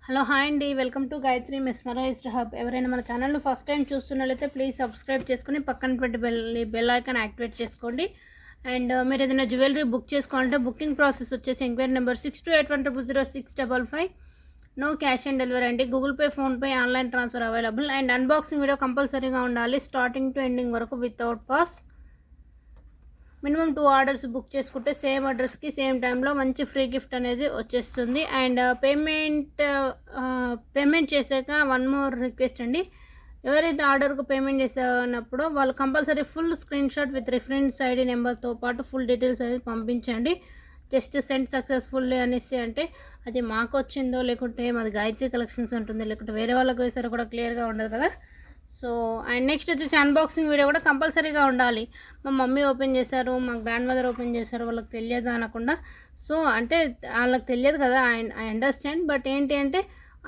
Hello hi అండి, welcome to Gayatri mesmerized hub. ఎవరైనా మన ఛానల్ను ఫస్ట్ టైం చూస్తున్నట్లయితే ప్లీజ్ సబ్స్క్రైబ్ చేసుకుని పక్కన పెట్టి బెల్ ఐకాన్ యాక్టివేట్ చేసుకోండి. అండ్ మీరు ఏదైనా జ్యువెలరీ బుక్ చేసుకోవాలంటే బుకింగ్ ప్రాసెస్ వచ్చేసి enquiry number 6281000655. No cash on delivery అండి. Google pay, PhonePe, online transfer available. And unboxing video కంపల్సరీగా ఉండాలి స్టార్టింగ్ టు ఎండింగ్ వరకు without pass. Minimum 2 orders book చేసుకుంటే సేమ్ అడ్రస్కి సేమ్ టైంలో మంచి ఫ్రీ గిఫ్ట్ అనేది వచ్చేస్తుంది. అండ్ పేమెంట్ చేశాక వన్ మోర్ రిక్వెస్ట్ అండి. ఎవరైతే ఆర్డర్కు పేమెంట్ చేసినప్పుడు వాళ్ళు compulsory full screen shot with reference ID నెంబర్తో పాటు ఫుల్ డీటెయిల్స్ అనేది పంపించండి. జస్ట్ సెండ్ సక్సెస్ఫుల్లీ అనేసి అంటే అది మాకు వచ్చిందో లేకుంటే మాది గాయత్రి కలెక్షన్స్ ఉంటుంది లేకుంటే వేరే వాళ్ళకి వేసారో కూడా క్లియర్గా ఉండదు కదా. సో అండ్ నెక్స్ట్ వచ్చేసి అన్బాక్సింగ్ వీడియో కూడా కంపల్సరీగా ఉండాలి. మా మమ్మీ ఓపెన్ చేశారు, మా గ్రాండ్ మదర్ ఓపెన్ చేశారు, వాళ్ళకి తెలియదు అనకుండా. సో అంటే వాళ్ళకి తెలియదు కదా, ఐ అండర్స్టాండ్. బట్ ఏంటి అంటే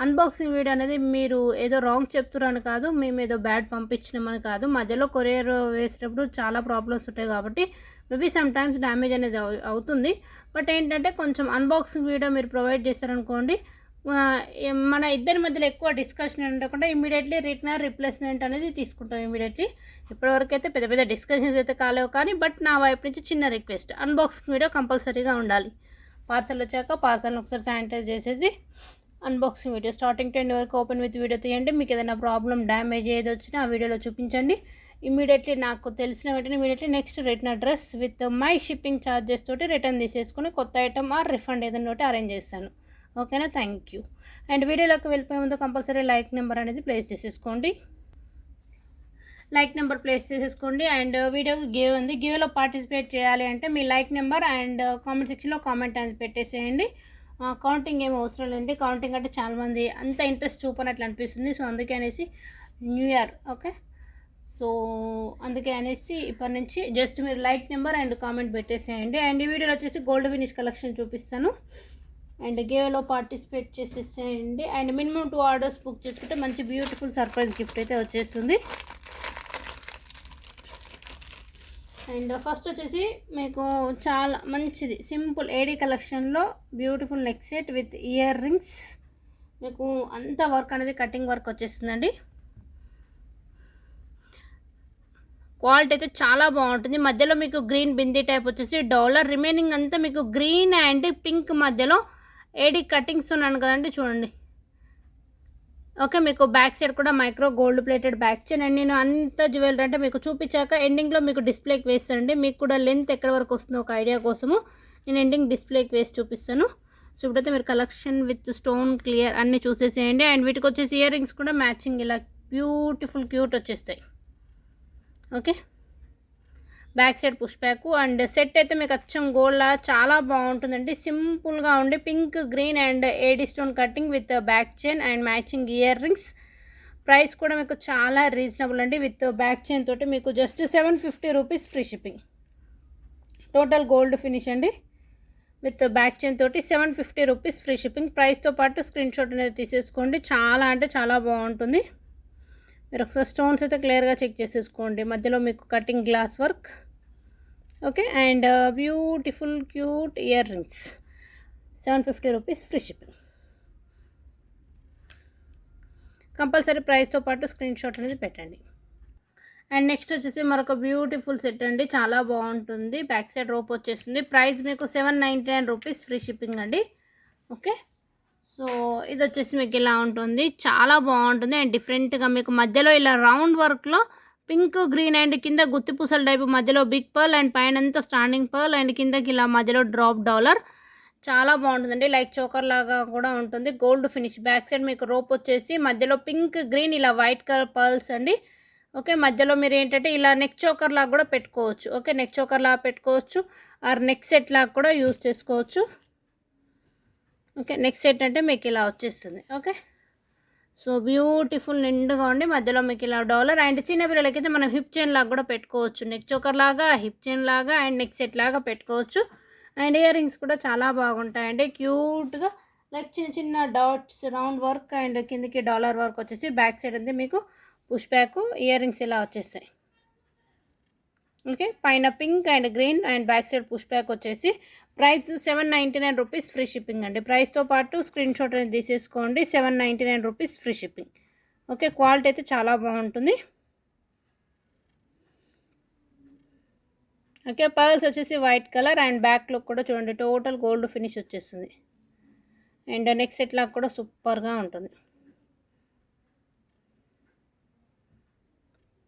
అన్బాక్సింగ్ వీడియో అనేది మీరు ఏదో రాంగ్ చెప్తున్నారని కాదు, మేము ఏదో బ్యాడ్ పంపించినామని కాదు. మధ్యలో కొరియర్ వేసేటప్పుడు చాలా ప్రాబ్లమ్స్ ఉంటాయి కాబట్టి మేబీ సమ్ టైమ్స్ డ్యామేజ్ అనేది అవుతుంది. బట్ ఏంటంటే కొంచెం అన్బాక్సింగ్ వీడియో మీరు ప్రొవైడ్ చేశారనుకోండి, మన ఇద్దరి మధ్యలో ఎక్కువ డిస్కషన్ ఉండకుండా ఇమీడియట్లీ రిటర్న్ రీప్లేస్మెంట్ అనేది తీసుకుంటాం ఇమీడియట్లీ. ఇప్పటివరకు అయితే పెద్ద పెద్ద డిస్కషన్స్ అయితే కాలేవు కానీ బట్ నా వైపు నుంచి చిన్న రిక్వెస్ట్, అన్బాక్సింగ్ వీడియో కంపల్సరీగా ఉండాలి. పార్సల్ వచ్చాక పార్సల్ని ఒకసారి శానిటైజ్ చేసేసి unboxing video starting to end వరకు ఓపెన్ విత్ వీడియో తీయండి. మీకు ఏదైనా ప్రాబ్లం డ్యామేజ్ ఏది వచ్చినా ఆ వీడియోలో చూపించండి. ఇమీడియట్లీ నాకు తెలిసిన వెంటనే immediately next return address with my shipping charges తోటి రిటర్న్ తీసేసుకుని కొత్త ఐటమ్ ఆర్ రిఫండ్ ఏదైనా ఒకటి అరేంజ్ చేస్తాను. ఓకేనా, థ్యాంక్ యూ. అండ్ వీడియోలోకి వెళ్ళిపోయే ముందు కంపల్సరీ లైక్ నెంబర్ అనేది ప్లేస్ చేసేసుకోండి. అండ్ వీడియోకి గివ్ ఉంది. గివ్లో పార్టిసిపేట్ చేయాలి అంటే మీ లైక్ నెంబర్ అండ్ కామెంట్ సెక్షన్లో కామెంట్ అనేది పెట్టేసేయండి. కౌంటింగ్ ఏమి అవసరం లేదండి. కౌంటింగ్ అంటే చాలామంది అంత ఇంట్రెస్ట్ చూపనట్లు అనిపిస్తుంది. సో అందుకే అనేసి న్యూ ఇయర్, ఓకే, సో అందుకే అనేసి ఇప్పటి నుంచి జస్ట్ మీరు లైక్ నెంబర్ అండ్ కామెంట్ పెట్టేసేయండి. అండ్ ఈ వీడియోలో వచ్చేసి గోల్డ్ ఫినిష్ కలెక్షన్ చూపిస్తాను. అండ్ గేవ్లో పార్టిసిపేట్ చేసేసేయండి. అండ్ మినిమం 2 ఆర్డర్స్ బుక్ చేసుకుంటే మంచి బ్యూటిఫుల్ సర్ప్రైజ్ గిఫ్ట్ అయితే వచ్చేస్తుంది. అండ్ ఫస్ట్ వచ్చేసి మీకు చాలా మంచిది సింపుల్ ఏడీ కలెక్షన్లో beautiful neck set with ear rings. మీకు అంత వర్క్ అనేది కటింగ్ వర్క్ వచ్చేస్తుందండి. క్వాలిటీ అయితే చాలా బాగుంటుంది. మధ్యలో మీకు గ్రీన్ బిందీ టైప్ వచ్చేసి డాలర్, రిమైనింగ్ అంతా మీకు గ్రీన్ అండ్ పింక్ మధ్యలో ఏడీ కటింగ్స్ ఉన్నాను కదండి, చూడండి. ఓకే, మీకు బ్యాక్ సైడ్ కూడా micro gold plated back chain. And నేను అంత జ్యువెలరీ అంటే మీకు చూపించాక ఎండింగ్లో మీకు డిస్ప్లేకి వేస్తానండి. మీకు కూడా లెంత్ ఎక్కడి వరకు వస్తుందో ఒక ఐడియా కోసము నేను ఎండింగ్ డిస్ప్లేకి వేసి చూపిస్తాను. సో ఇప్పుడైతే మీరు కలెక్షన్ విత్ స్టోన్ క్లియర్ అన్నీ చూసేసేయండి. అండ్ వీటికి వచ్చేసి ఇయర్ రింగ్స్ కూడా మ్యాచింగ్ ఇలా బ్యూటిఫుల్ క్యూట్ వచ్చేస్తాయి. Okay, back side push back. And set అయితే మీకు అచ్చం గోల్డ్లా చాలా బాగుంటుందండి. సింపుల్గా ఉండి pink, green and AD stone cutting with back chain and matching ear rings. Price కూడా మీకు చాలా రీజనబుల్ అండి. విత్ బ్యాక్ చైన్ తోటి మీకు just 750 rupees free shipping. Total gold finish అండి. విత్ బ్యాక్ చైన్ తోటి 750 రూపీస్ ఫ్రీ షిప్పింగ్. ప్రైస్తో పాటు స్క్రీన్ షాట్ అనేది తీసేసుకోండి. చాలా అంటే చాలా బాగుంటుంది. మీరు ఒకసారి స్టోన్స్ అయితే క్లియర్గా చెక్ చేసేసుకోండి. మధ్యలో మీకు cutting glass work, okay, and beautiful cute earrings. 750 rupees free shipping. Compulsory ప్రైస్తో పాటు స్క్రీన్ షాట్ అనేది పెట్టండి. అండ్ నెక్స్ట్ వచ్చేసి మరొక బ్యూటిఫుల్ సెట్ అండి, చాలా బాగుంటుంది. బ్యాక్ సైడ్ రోప్ వచ్చేస్తుంది. ప్రైస్ మీకు 799 రూపీస్ ఫ్రీ షిప్పింగ్ అండి. ఓకే, సో ఇది వచ్చేసి మీకు ఇలా ఉంటుంది, చాలా బాగుంటుంది. అండ్ డిఫరెంట్గా మీకు మధ్యలో ఇలా రౌండ్ వర్క్లో పింక్, గ్రీన్ అండ్ కింద గుత్తి పూసల టైపు, మధ్యలో బిగ్ పర్ల్ అండ్ పైన అంతా స్టాండింగ్ పర్ల్ అండ్ కిందకి ఇలా మధ్యలో డ్రాప్ డాలర్. చాలా బాగుంటుందండి. లైక్ చోకర్ లాగా కూడా ఉంటుంది. Gold finish. బ్యాక్ సైడ్ మీకు రోప్ వచ్చేసి మధ్యలో పింక్, గ్రీన్ ఇలా వైట్ కలర్ పర్ల్స్ అండి. ఓకే, మధ్యలో మీరు ఏంటంటే ఇలా నెక్ చోకర్ లాగా కూడా పెట్టుకోవచ్చు. ఓకే, నెక్ చోకర్ లాగా పెట్టుకోవచ్చు ఆర్ నెక్ సెట్ లాగా కూడా యూజ్ చేసుకోవచ్చు. ఓకే, నెక్ సెట్ అంటే మీకు ఇలా వచ్చేస్తుంది. ఓకే, సో బ్యూటిఫుల్ నిండుగా ఉండి మధ్యలో మీకు ఇలా డాలర్. అండ్ చిన్న పిల్లలకైతే మనం హిప్ చైన్ లాగా కూడా పెట్టుకోవచ్చు. నెక్ చోకర్ లాగా, హిప్ చైన్ లాగా అండ్ నెక్ సెట్ లాగా పెట్టుకోవచ్చు. అండ్ ఇయర్ రింగ్స్ కూడా చాలా బాగుంటాయండి, క్యూట్గా లైక్ చిన్న చిన్న డాట్స్, రౌండ్ వర్క్ అండ్ కిందకి డాలర్ వర్క్ వచ్చేసి బ్యాక్ సైడ్ ఉంది మీకు పుష్ బ్యాక్. ఇయర్ రింగ్స్ ఇలా వచ్చేస్తాయి. ఓకే, పైన pink and green and back side push back వచ్చేసి ప్రైస్ 799 రూపీస్ ఫ్రీ షిప్పింగ్ అండి. ప్రైస్తో పాటు స్క్రీన్ షాట్ అనేది తీసేసుకోండి. 799 rupees free shipping. Okay, quality అయితే చాలా బాగుంటుంది. ఓకే, పర్ల్స్ వచ్చేసి వైట్ కలర్ అండ్ బ్యాక్లో కూడా చూడండి టోటల్ గోల్డ్ ఫినిష్ వచ్చేస్తుంది. అండ్ నెక్స్ట్ సెట్ లాగా కూడా సూపర్గా ఉంటుంది.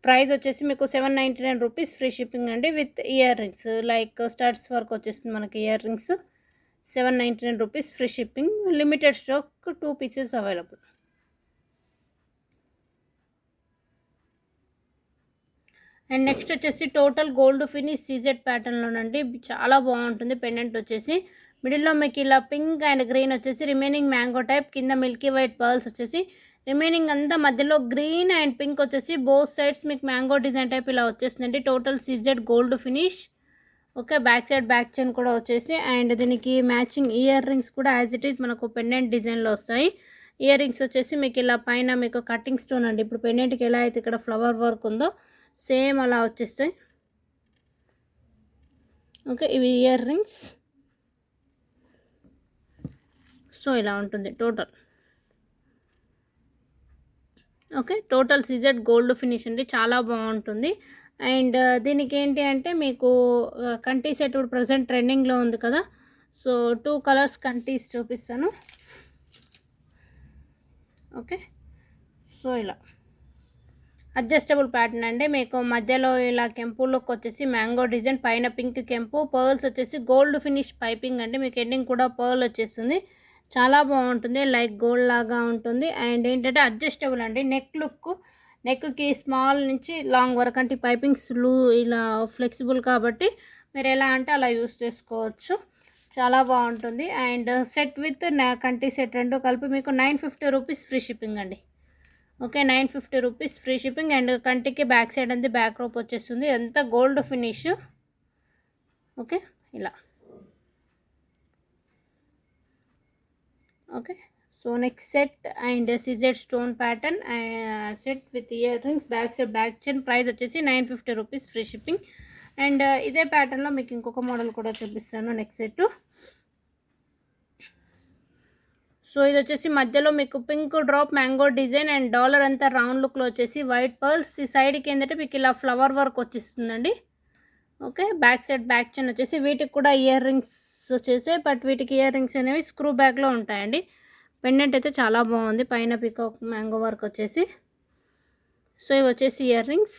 ప్రైస్ వచ్చేసి మీకు 799 రూపీస్ ఫ్రీ షిప్పింగ్ అండి. With ear rings like studs work వచ్చేస్తుంది మనకి ear rings. 799 rupees free shipping. Limited stock 2 pieces available. And next వచ్చేసి టోటల్ గోల్డ్ ఫినిష్ సీజెడ్ ప్యాటర్న్లోనండి. చాలా బాగుంటుంది. పెండెంట్ వచ్చేసి మిడిల్లో మీకు ఇలా పింక్ అండ్ గ్రీన్ వచ్చేసి రిమైనింగ్ మ్యాంగో టైప్, కింద మిల్కీ వైట్ పర్ల్స్ వచ్చేసి రిమైనింగ్ అంతా మధ్యలో గ్రీన్ అండ్ పింక్ వచ్చేసి బోత్ సైడ్స్ మీకు మ్యాంగో డిజైన్ టైప్ ఇలా వచ్చేస్తుందండి. Total CZ gold finish. Okay, back side back chain కూడా వచ్చేసి అండ్ దీనికి మ్యాచింగ్ ఇయర్ రింగ్స్ కూడా యాజ్ ఇట్ ఈస్ మనకు పెండెంట్ డిజైన్లో వస్తాయి. ఇయర్ రింగ్స్ వచ్చేసి మీకు ఇలా పైన మీకు కటింగ్ స్టోన్ అండి. ఇప్పుడు పెండెంట్కి ఎలా అయితే ఇక్కడ ఫ్లవర్ వర్క్ ఉందో సేమ్ అలా వచ్చేస్తాయి. ఓకే, ఇవి ఇయర్ రింగ్స్. సో ఇలా ఉంటుంది total. Okay, total CZ gold finish అండి, చాలా బాగుంటుంది. అండ్ దీనికి ఏంటి అంటే మీకు కంటీ సెట్ ఇప్పుడు ప్రజెంట్ ట్రెండింగ్లో ఉంది కదా. సో 2 కలర్స్ కంటీస్ చూపిస్తాను. ఓకే, సో ఇలా అడ్జస్టబుల్ ప్యాటర్న్ అండి. మీకు మధ్యలో ఇలా కెంపు లుక్ వచ్చేసి మ్యాంగో డిజైన్, పైన పింక్ కెంపు, పర్ల్స్ వచ్చేసి గోల్డ్ ఫినిష్ పైపింగ్ అండి. మీకు ఎండింగ్ కూడా పర్ల్ వచ్చేస్తుంది. చాలా బాగుంటుంది, లైక్ గోల్డ్ లాగా ఉంటుంది. అండ్ ఏంటంటే అడ్జస్టబుల్ అండి. నెక్కి స్మాల్ నుంచి లాంగ్ వరకు అంటే పైపింగ్స్ ఇలా ఫ్లెక్సిబుల్ కాబట్టి మీరు ఎలా అంటే అలా యూస్ చేసుకోవచ్చు. చాలా బాగుంటుంది. అండ్ సెట్ విత్ కంటి సెట్ రెండు కలిపి మీకు 950 రూపీస్ ఫ్రీ షిప్పింగ్ అండి. Okay, 950 rupees free shipping. And కంటికి బ్యాక్ సైడ్ అంతా బ్యాక్ రోప్ వచ్చేస్తుంది. ఎంత గోల్డ్ ఫినిష్. ఓకే, ఇలా. Okay, so next set and CZ stone pattern set with ear rings, back side back chain. Price వచ్చేసి 950 rupees free shipping. And ఇదే ప్యాటర్న్లో మీకు ఇంకొక మోడల్ కూడా చూపిస్తాను. Next set. సో ఇది వచ్చేసి మధ్యలో మీకు pink drop mango design and dollar అంతా రౌండ్ లుక్లో వచ్చేసి వైట్ పర్ల్స్. ఈ సైడ్కి ఏంటంటే మీకు ఇలా ఫ్లవర్ వర్క్ వచ్చేస్తుందండి. Okay, back side back chain వచ్చేసి వీటికి కూడా ఇయర్ రింగ్స్ వచ్చేసి, బట్ వీటికి ఇయర్ రింగ్స్ అనేవి స్క్రూ బ్యాక్లో ఉంటాయండి. పెండెంట్ అయితే చాలా బాగుంది, పైన పికాక్ మ్యాంగో వర్క్ వచ్చేసి. సో ఇవి వచ్చేసి ఇయర్ రింగ్స్.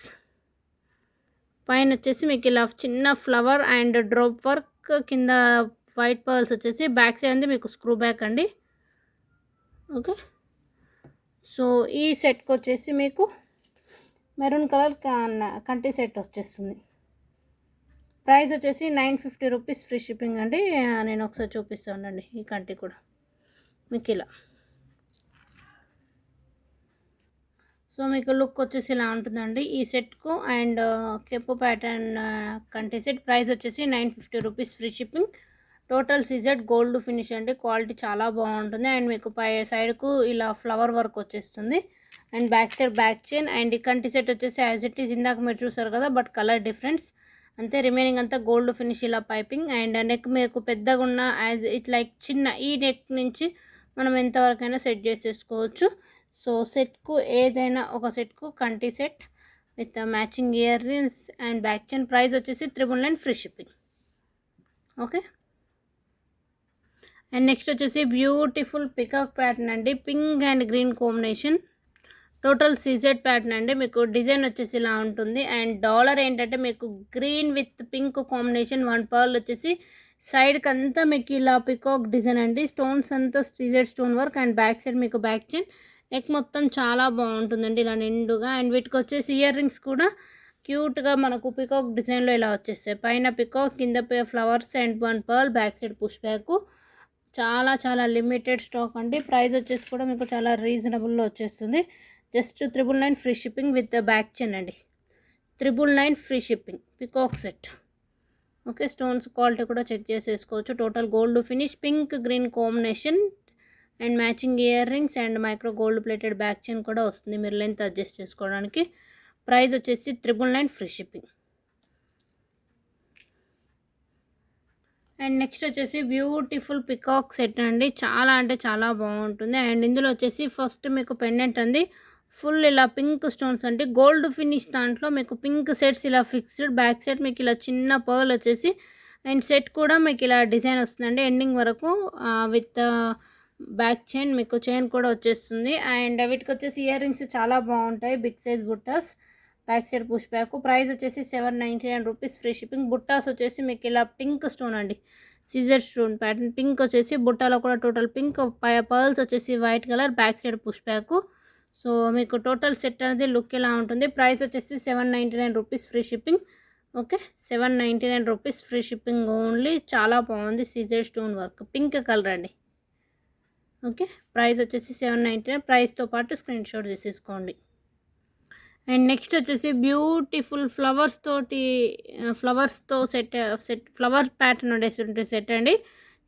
పైన వచ్చేసి మీకు ఇలా చిన్న ఫ్లవర్ అండ్ డ్రాప్ వర్క్, కింద వైట్ పర్ల్స్ వచ్చేసి, బ్యాక్ సైడ్ అంది మీకు స్క్రూ బ్యాక్ అండి. ఓకే, సో ఈ సెట్కి వచ్చేసి మీకు మెరూన్ కలర్ కంటి సెట్ వచ్చేస్తుంది. ప్రైస్ వచ్చేసి 950 రూపీస్ ఫ్రీ షిప్పింగ్ అండి. నేను ఒకసారి చూపిస్తానండి ఈ కంటి కూడా మీకు ఇలా. సో మీకు లుక్ వచ్చేసి ఇలా ఉంటుందండి ఈ సెట్కు. అండ్ కెప్పు ప్యాటర్న్ కంటి సెట్. ప్రైస్ వచ్చేసి 950 rupees free shipping. Total CZ gold finish అండి. క్వాలిటీ చాలా బాగుంటుంది. అండ్ మీకు పై సైడ్కు ఇలా ఫ్లవర్ వర్క్ వచ్చేస్తుంది. And back side back chain. And ఈ కంటి సెట్ వచ్చేసి యాజ్ ఇట్ ఈజ్ ఇందాక మీరు చూసారు కదా, బట్ కలర్ డిఫరెన్స్ అంతే. రిమైనింగ్ అంతా గోల్డ్ ఫినిష్ ఇలా పైపింగ్. అండ్ నెక్ మీకు పెద్దగా ఉన్న యాజ్ ఇట్ లైక్ చిన్న ఈ నెక్ నుంచి మనం ఎంతవరకైనా సెట్ చేసేసుకోవచ్చు. సో సెట్కు ఏదైనా ఒక సెట్కు కంటి set with matching ear rings and back chain. Price వచ్చేసి 999 free shipping. Okay, and next వచ్చేసి బ్యూటిఫుల్ పికాక్ ప్యాటర్న్ అండి. Pink and green combination. Total CZ pattern అండి. మీకు డిజైన్ వచ్చేసి ఇలా ఉంటుంది. అండ్ డాలర్ ఏంటంటే మీకు green with pink combination. 1 pearl వచ్చేసి సైడ్కి అంతా మీకు ఇలా పికాక్ డిజైన్ అండి. స్టోన్స్ అంతా CZ stone work. And back side మీకు బ్యాక్ చైన్. నెక్ మొత్తం చాలా బాగుంటుందండి ఇలా నిండుగా. అండ్ వీటికి వచ్చేసి ఇయర్ రింగ్స్ కూడా క్యూట్గా మనకు పికాక్ డిజైన్లో ఇలా వచ్చేస్తాయి. పైన పికాక్, కింద flowers and 1 pearl, back side push back. చాలా చాలా లిమిటెడ్ స్టాక్ అండి. ప్రైస్ వచ్చేసి కూడా మీకు చాలా రీజనబుల్లో వచ్చేస్తుంది. Just 999 free shipping with back chain అండి. 999 free shipping peacock set. Okay, stones quality కూడా చెక్ చేసేసుకోవచ్చు. Total gold finish, pink green combination and matching ear rings and micro gold plated back chain కూడా వస్తుంది మీరు లెంత్ అడ్జస్ట్ చేసుకోవడానికి. Price వచ్చేసి 999 free shipping. And next వచ్చేసి beautiful peacock set అండి. చాలా అంటే చాలా బాగుంటుంది. అండ్ ఇందులో వచ్చేసి ఫస్ట్ మీకు పెండెంట్ అండి ఫుల్ ఇలా పింక్ స్టోన్స్ అంటే గోల్డ్ ఫినిష్ దాంట్లో మీకు పింక్ సెట్స్ ఇలా ఫిక్స్డ్. బ్యాక్ సెట్ మీకు ఇలా చిన్న పర్ల్ వచ్చేసి అండ్ సెట్ కూడా మీకు ఇలా డిజైన్ వస్తుందండి ఎండింగ్ వరకు విత్ బ్యాక్ చైన్. మీకు చైన్ కూడా వచ్చేస్తుంది. అండ్ వీటికి వచ్చేసి ఇయర్ రింగ్స్ చాలా బాగుంటాయి, బిగ్ సైజ్ బుట్టాస్. Back side push back. Price వచ్చేసి 799 రూపీస్, ఫ్రీ షిప్పింగ్. బుట్టాస్ వచ్చేసి మీకు ఇలా పింక్ స్టోన్ అండి, సీజర్ స్టోన్ ప్యాటర్న్. పింక్ వచ్చేసి బుట్టాలో కూడా టోటల్ పింక్, పర్ల్స్ వచ్చేసి white colour, back side push back. So మీకు టోటల్ సెట్ అనేది లుక్ ఎలా ఉంటుంది. ప్రైస్ వచ్చేసి 799 rupees, free shipping. Okay, 799 rupees, free shipping only. చాలా బాగుంది, సీజర్ స్టోన్ వర్క్, పింక్ కలర్ అండి. ఓకే, ప్రైస్ వచ్చేసి 799. ప్రైస్తో పాటు స్క్రీన్ షాట్ తీసేసుకోండి. అండ్ నెక్స్ట్ వచ్చేసి బ్యూటిఫుల్ ఫ్లవర్స్తో సెట్ ఫ్లవర్ ప్యాటర్న్ ఉండేటువంటి సెట్ అండి.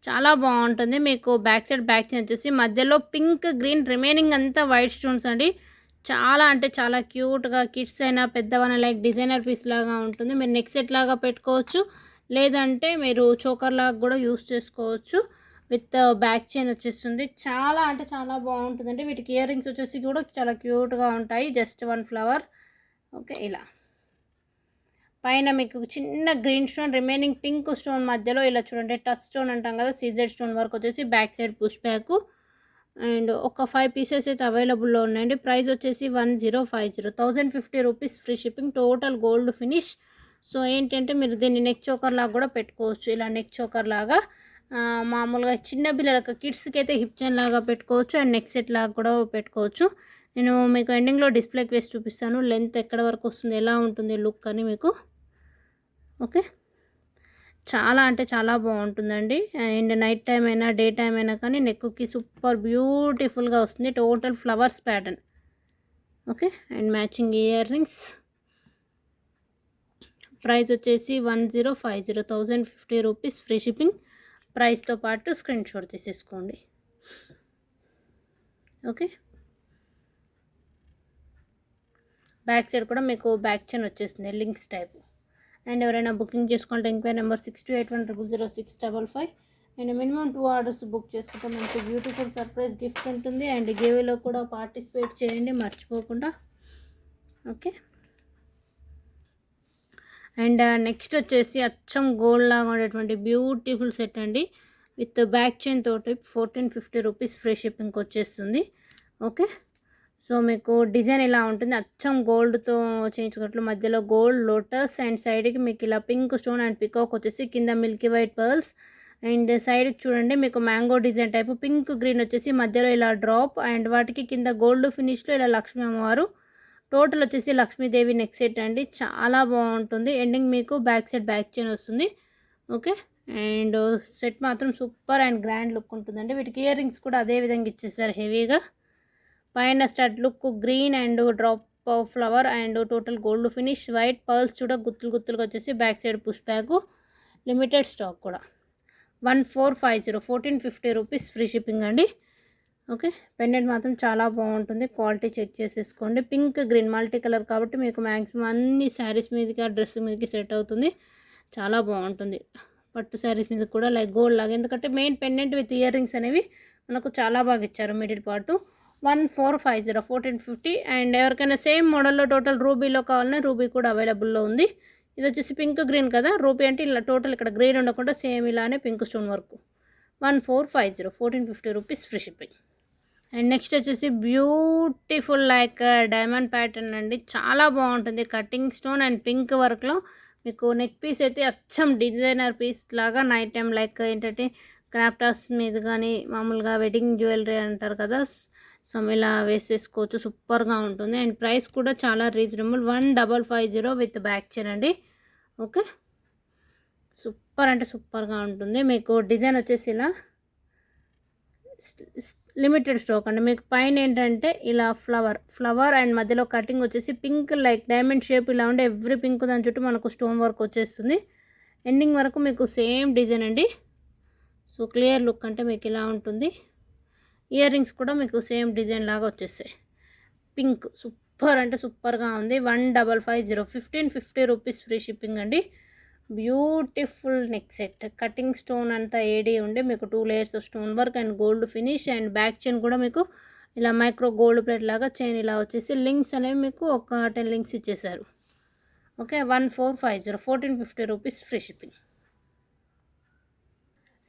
చాలా బాగుంటుంది. మీకు బ్యాక్ సైడ్ బ్యాక్ చైన్ వచ్చేసి మధ్యలో పింక్ గ్రీన్, రిమైనింగ్ అంతా వైట్ స్టోన్స్ అండి. చాలా అంటే చాలా క్యూట్గా కిడ్స్ అయినా పెద్దవైనా లైక్ డిజైనర్ పీస్ లాగా ఉంటుంది. మీరు నెక్ సెట్ లాగా పెట్టుకోవచ్చు, లేదంటే మీరు చోకర్ లాగా కూడా యూస్ చేసుకోవచ్చు. విత్ బ్యాక్ చైన్ వచ్చేస్తుంది. చాలా అంటే చాలా బాగుంటుందండి. వీటికి ఇయర్ రింగ్స్ వచ్చేసి కూడా చాలా క్యూట్గా ఉంటాయి. Just 1 flower. ఓకే, ఇలా పైన మీకు చిన్న green stone, remaining pink stone మధ్యలో ఇలా చూడండి టచ్ స్టోన్ అంటాం కదా, సీజర్ స్టోన్ వర్క్ వచ్చేసి back side push back. And ఒక 5 పీసెస్ అయితే అవైలబుల్లో ఉన్నాయండి. ప్రైస్ వచ్చేసి 1050, 1050 rupees, free shipping. Total gold finish. So ఏంటంటే మీరు దీన్ని నెక్ చోకర్ లాగా కూడా పెట్టుకోవచ్చు. ఇలా నెక్ చోకర్ లాగా మామూలుగా చిన్న పిల్లలకి కిడ్స్కి అయితే హిప్ చైన్ లాగా పెట్టుకోవచ్చు, అండ్ నెక్ సెట్ లాగా కూడా పెట్టుకోవచ్చు. నేను మీకు ఎండింగ్లో డిస్ప్లేకి వేసి చూపిస్తాను లెంత్ ఎక్కడ వరకు వస్తుంది, ఎలా ఉంటుంది లుక్ అని మీకు. ఓకే, చాలా అంటే చాలా బాగుంటుందండి. అండ్ నైట్ టైం అయినా డే టైం అయినా కానీ నెక్కి సూపర్ బ్యూటిఫుల్గా వస్తుంది. Total flowers pattern. Okay, and matching ear rings. Price వచ్చేసి 1050, 1050 రూపీస్, ఫ్రీ షిప్పింగ్. ప్రైస్తో పాటు స్క్రీన్ షాట్ తీసేసుకోండి. ఓకే, బ్యాక్ సైడ్ కూడా మీకు బ్యాక్ చైన్ వచ్చేస్తుంది లింక్స్ టైప్. అండ్ ఎవరైనా బుకింగ్ చేసుకుంటే enquiry number 6281000655. And minimum 2 orders book చేసుకుంటే మనకి బ్యూటిఫుల్ సర్ప్రైజ్ గిఫ్ట్ ఉంటుంది. అండ్ గివేలో కూడా పార్టిసిపేట్ చేయండి మర్చిపోకుండా. ఓకే, అండ్ నెక్స్ట్ వచ్చేసి అచ్చం గోల్డ్ లాగా ఉండేటువంటి బ్యూటిఫుల్ సెట్ అండి. విత్ బ్యాక్ చైన్ తోటి 1450 రూపీస్, ఫ్రీ షిప్పింగ్కి వచ్చేస్తుంది. ఓకే, సో మీకు డిజైన్ ఇలా ఉంటుంది. అచ్చం గోల్డ్తో చేయించుకున్నట్లు మధ్యలో గోల్డ్ లోటస్, అండ్ సైడ్కి మీకు ఇలా పింక్ స్టోన్ అండ్ పికాక్ వచ్చేసి కింద మిల్కీ వైట్ పర్ల్స్. అండ్ సైడ్కి చూడండి మీకు mango design type pink green వచ్చేసి మధ్యలో ఇలా డ్రాప్, అండ్ వాటికి కింద గోల్డ్ ఫినిష్లో ఇలా లక్ష్మీ అమ్మవారు. టోటల్ వచ్చేసి లక్ష్మీదేవి నెక్ సెట్ అండి. చాలా బాగుంటుంది. ఎండింగ్ మీకు బ్యాక్ సైడ్ బ్యాక్ చైన్ వస్తుంది. ఓకే, అండ్ సెట్ మాత్రం సూపర్ అండ్ గ్రాండ్ లుక్ ఉంటుందండి. వీటికి ఇయర్ రింగ్స్ కూడా అదే విధంగా ఇచ్చేసారు హెవీగా. పైన stud look green and drop flower and total gold finish, white pearls కూడా గుత్తులు గుత్తులుగా వచ్చేసి back side push back. Limited stock కూడా. 1450, 1450 రూపీస్, ఫ్రీ షిప్పింగ్ అండి. ఓకే, పెండెంట్ మాత్రం చాలా బాగుంటుంది. క్వాలిటీ చెక్ చేసేసుకోండి. పింక్ గ్రీన్ మల్టీ కలర్ కాబట్టి మీకు మ్యాక్సిమం అన్ని శారీస్ మీదకి డ్రెస్ మీదకి సెట్ అవుతుంది. చాలా బాగుంటుంది. పట్టు శారీస్ మీద కూడా లైక్ గోల్డ్ లాగా, ఎందుకంటే main pendant with ear rings అనేవి మనకు చాలా బాగా ఇచ్చారు మిడిల్ పార్టు. 1450, 1450. అండ్ ఎవరికైనా సేమ్ మోడల్లో టోటల్ రూబీలో కావాలన్నా రూబీ కూడా అవైలబుల్లో ఉంది. ఇది వచ్చేసి పింక్ గ్రీన్ కదా, రూబీ అంటే ఇలా టోటల్ ఇక్కడ గ్రీన్ ఉండకుండా సేమ్ ఇలానే pink stone work. 1450, 1450 rupees, free shipping. And next వచ్చేసి బ్యూటిఫుల్ లైక్ డైమండ్ ప్యాటర్న్ అండి. చాలా బాగుంటుంది. కటింగ్ స్టోన్ అండ్ పింక్ వర్క్లో మీకు నెక్ పీస్ అయితే అచ్చం డిజైనర్ పీస్ లాగా నైట్ టైం లైక్ ఏంటంటే క్రాఫ్టాస్ మీద కానీ మామూలుగా వెడ్డింగ్ జ్యువెలరీ అంటారు కదా, సో ఇలా వేసేసుకోవచ్చు. సూపర్గా ఉంటుంది. అండ్ ప్రైస్ కూడా చాలా రీజనబుల్. 1550 విత్ బ్యాక్ చైన్ అండి. ఓకే, సూపర్ అంటే సూపర్గా ఉంటుంది. మీకు డిజైన్ వచ్చేసి ఇలా లిమిటెడ్ స్టాక్ అండి. మీకు పైన ఏంటంటే ఇలా ఫ్లవర్ అండ్ మధ్యలో కటింగ్ వచ్చేసి పింక్ లైక్ డైమండ్ షేప్ ఇలా ఉండే ఎవ్రీ పింక్ దాని చుట్టూ మనకు స్టోన్ వర్క్ వచ్చేస్తుంది. ఎండింగ్ వరకు మీకు సేమ్ డిజైన్ అండి. సో క్లియర్ లుక్ అంటే మీకు ఇలా ఉంటుంది. ఇయర్ రింగ్స్ కూడా మీకు సేమ్ డిజైన్ లాగా వచ్చేస్తాయి. పింక్ సూపర్ అంటే సూపర్గా ఉంది. 1550, 1550 రూపీస్, ఫ్రీ షిప్పింగ్ అండి. Beautiful neck set, cutting stone అంతా ఏడి ఉండి మీకు 2 layers stone work and gold finish and back chain కూడా మీకు ఇలా మైక్రో గోల్డ్ ప్లేట్ లాగా చైన్ ఇలా వచ్చేసి లింక్స్ అనేవి మీకు ఒక 10 లింక్స్ ఇచ్చేసారు. Okay, 1450, 1450 rupees free shipping.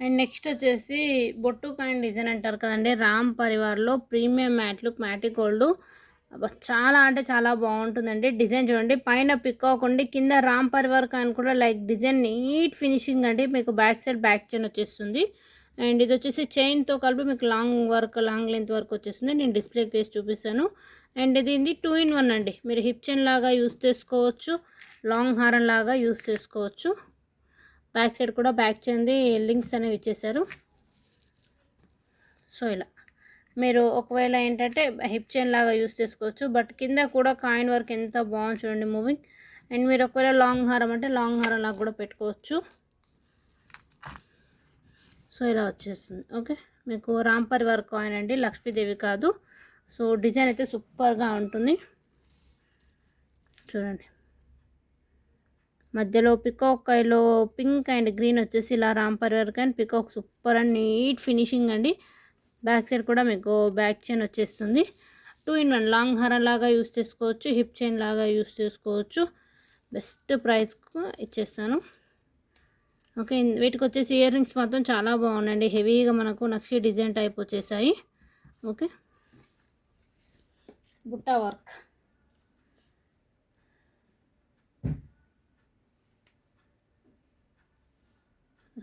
And next వచ్చేసి బొట్టు కాయిన్ డిజైన్ అంటారు కదండి, రామ్ పరివార్లో ప్రీమియం మ్యాటీ గోల్డ్. చాలా అంటే చాలా బాగుంటుందండి. డిజైన్ చూడండి, పైన పికాక్ ఉండి కింద రామ్ పరివార్ కాయిన్ కూడా లైక్ డిజైన్ నీట్ ఫినిషింగ్ అండి. మీకు బ్యాక్ సైడ్ బ్యాక్ చైన్ వచ్చేస్తుంది. అండ్ ఇది వచ్చేసి చైన్తో కలిపి మీకు లాంగ్ లెంత్ వర్క్ వచ్చేస్తుంది. నేను డిస్ప్లేకి వేసి చూపిస్తాను. అండ్ ఇది 2 in 1 అండి. మీరు హిప్ చైన్ లాగా యూస్ చేసుకోవచ్చు, లాంగ్ హారం లాగా యూస్ చేసుకోవచ్చు. బ్యాక్ సైడ్ కూడా బ్యాక్ చైన్ది లింక్స్ అనేవి ఇచ్చేసారు. సో ఇలా మీరు ఒకవేళ ఏంటంటే హిప్ చైన్ లాగా యూస్ చేసుకోవచ్చు. బట్ కింద కూడా కాయిన్ వర్క్ ఎంత బాగుంది చూడండి మూవింగ్. అండ్ మీరు ఒకవేళ లాంగ్ హారం అంటే లాంగ్ హారం లాగా కూడా పెట్టుకోవచ్చు. సో ఇలా వచ్చేస్తుంది. ఓకే, మీకు రామ్ పరివార్ కాయిన్ అండి, లక్ష్మీదేవి కాదు. సో డిజైన్ అయితే సూపర్గా ఉంటుంది చూడండి. మధ్యలో పికాక్లో పింక్ అండ్ గ్రీన్ వచ్చేసి ఇలా Ram Parivar coin peacock super and neat finishing అండి. బ్యాక్ సైడ్ కూడా మీకు బ్యాక్ చైన్ వచ్చేస్తుంది. 2 in 1 లాంగ్ హారం లాగా యూస్ చేసుకోవచ్చు, హిప్ చైన్ లాగా యూస్ చేసుకోవచ్చు. బెస్ట్ ప్రైస్కు ఇచ్చేస్తాను. ఓకే, వీటికి వచ్చేసి ఇయర్ రింగ్స్ మాత్రం చాలా బాగున్నాయండి. హెవీగా మనకు నక్షి డిజైన్ టైప్ వచ్చేసాయి. ఓకే, బుట్టా వర్క్.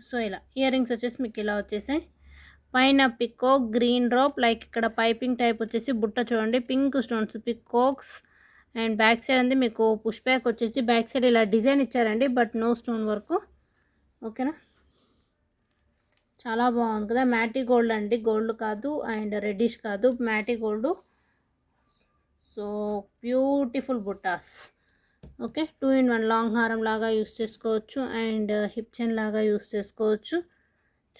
సో ఇలా ఇయర్ రింగ్స్ వచ్చేసి మీకు ఇలా వచ్చేసాయి. పైన పికాక్ గ్రీన్ డ్రాప్ లైక్ ఇక్కడ పైపింగ్ టైప్ వచ్చేసి బుట్ట చూడండి, pink stones peacocks. And back side అంది మీకు పుష్ బ్యాక్ వచ్చేసి బ్యాక్ సైడ్ ఇలా డిజైన్ ఇచ్చారండి, బట్ నో స్టోన్ వర్క్. ఓకేనా, చాలా బాగుంది కదా. మ్యాటీ గోల్డ్ అండి, గోల్డ్ కాదు అండ్ రెడ్డిష్ కాదు, మ్యాటీ గోల్డ్. సో బ్యూటిఫుల్ బుట్టాస్. ఓకే, 2 in 1 లాంగ్ హారం లాగా యూస్ చేసుకోవచ్చు అండ్ హిప్ చైన్ లాగా యూస్ చేసుకోవచ్చు.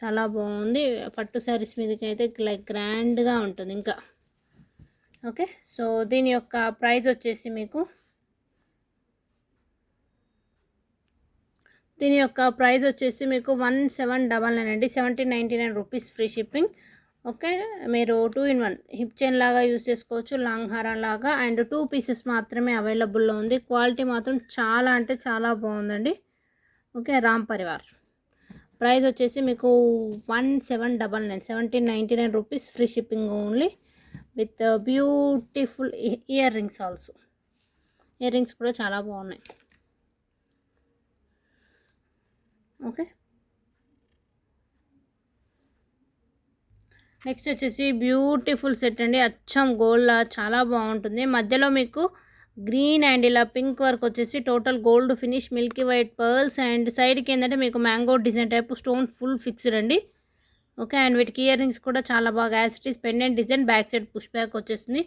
చాలా బాగుంది. పట్టు శారీస్ మీదకి అయితే లైక్ గ్రాండ్గా ఉంటుంది ఇంకా. ఓకే, సో దీని యొక్క ప్రైస్ వచ్చేసి మీకు 1799 అండి, 1799 రూపీస్ ఫ్రీ షిప్పింగ్. ఓకే, మీరు 2 in 1 హిప్ చైన్ లాగా యూస్ చేసుకోవచ్చు, లాంగ్ హారం లాగా. అండ్ 2 pieces మాత్రమే అవైలబుల్లో ఉంది. క్వాలిటీ మాత్రం చాలా అంటే చాలా బాగుందండి. ఓకే, రామ్ పరివార్ ప్రైస్ వచ్చేసి మీకు 1799, 1799 rupees free shipping only with beautiful ear rings also. Ear rings కూడా చాలా బాగున్నాయి. ఓకే, నెక్స్ట్ వచ్చేసి బ్యూటిఫుల్ సెట్ అండి, అచ్చం గోల్డ్ చాలా బాగుంటుంది. మధ్యలో మీకు గ్రీన్ అండ్ ఇలా పింక్ వర్క్ వచ్చేసి total gold finish, Milky white pearls. And సైడ్కి ఏంటంటే మీకు mango design type stone full fixed అండి. ఓకే, అండ్ వీటికి ఇయర్ రింగ్స్ కూడా చాలా బాగా as it is pendant design, back side push back వచ్చేస్తుంది.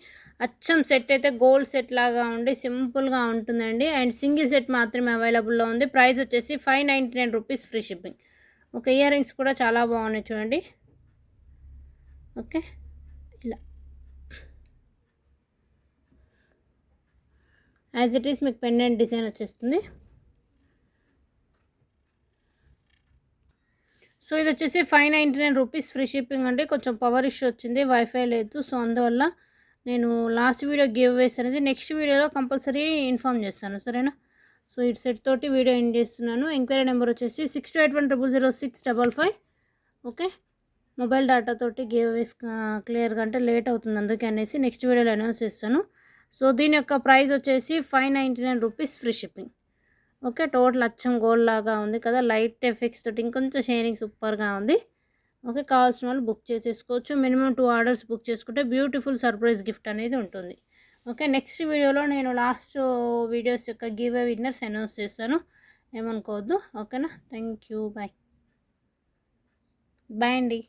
అచ్చం సెట్ అయితే గోల్డ్ సెట్ లాగా ఉండి సింపుల్గా ఉంటుందండి. అండ్ సింగిల్ సెట్ మాత్రమే అవైలబుల్లో ఉంది. ప్రైస్ వచ్చేసి 599 rupees free shipping. Okay, ear rings కూడా చాలా బాగున్నాయి చూడండి. ఓకే, ఇలా యాజ్ ఇట్ ఈస్ మీకు పెండెంట్ డిజైన్ వచ్చేస్తుంది. సో ఇది వచ్చేసి 599 రూపీస్ ఫ్రీ షిప్పింగ్ అండి. కొంచెం పవర్ ఇష్యూ వచ్చింది, వైఫై లేదు. సో అందువల్ల నేను లాస్ట్ వీడియో గివ్ వేస్ అనేది నెక్స్ట్ వీడియోలో కంపల్సరీ ఇన్ఫామ్ చేస్తాను, సరేనా. సో ఇటు సెట్ తోటి వీడియో ఎండ్ చేస్తున్నాను. ఎంక్వైరీ నెంబర్ వచ్చేసి 6281000655. ఓకే, మొబైల్ డేటా తోటి గివ్ వేస్ క్లియర్గా అంటే లేట్ అవుతుంది, అందుకే అనేసి నెక్స్ట్ వీడియోలో అనౌన్స్ చేస్తాను. సో దీని యొక్క ప్రైస్ వచ్చేసి 599 rupees free shipping. Okay, total అచ్చం గోల్డ్ లాగా ఉంది కదా, లైట్ ఎఫెక్ట్స్ తోటి ఇంకొంచెం షైనింగ్ సూపర్గా ఉంది. ఓకే, కావాల్సిన వాళ్ళు బుక్ చేసేసుకోవచ్చు. మినిమం 2 ఆర్డర్స్ బుక్ చేసుకుంటే బ్యూటిఫుల్ సర్ప్రైజ్ గిఫ్ట్ అనేది ఉంటుంది. ఓకే, నెక్స్ట్ వీడియోలో నేను లాస్ట్ వీడియోస్ యొక్క గివ్ అవే విన్నర్స్ అనౌన్స్ చేస్తాను, ఏమనుకోవద్దు. ఓకేనా, థ్యాంక్ యూ, బాయ్ అండి.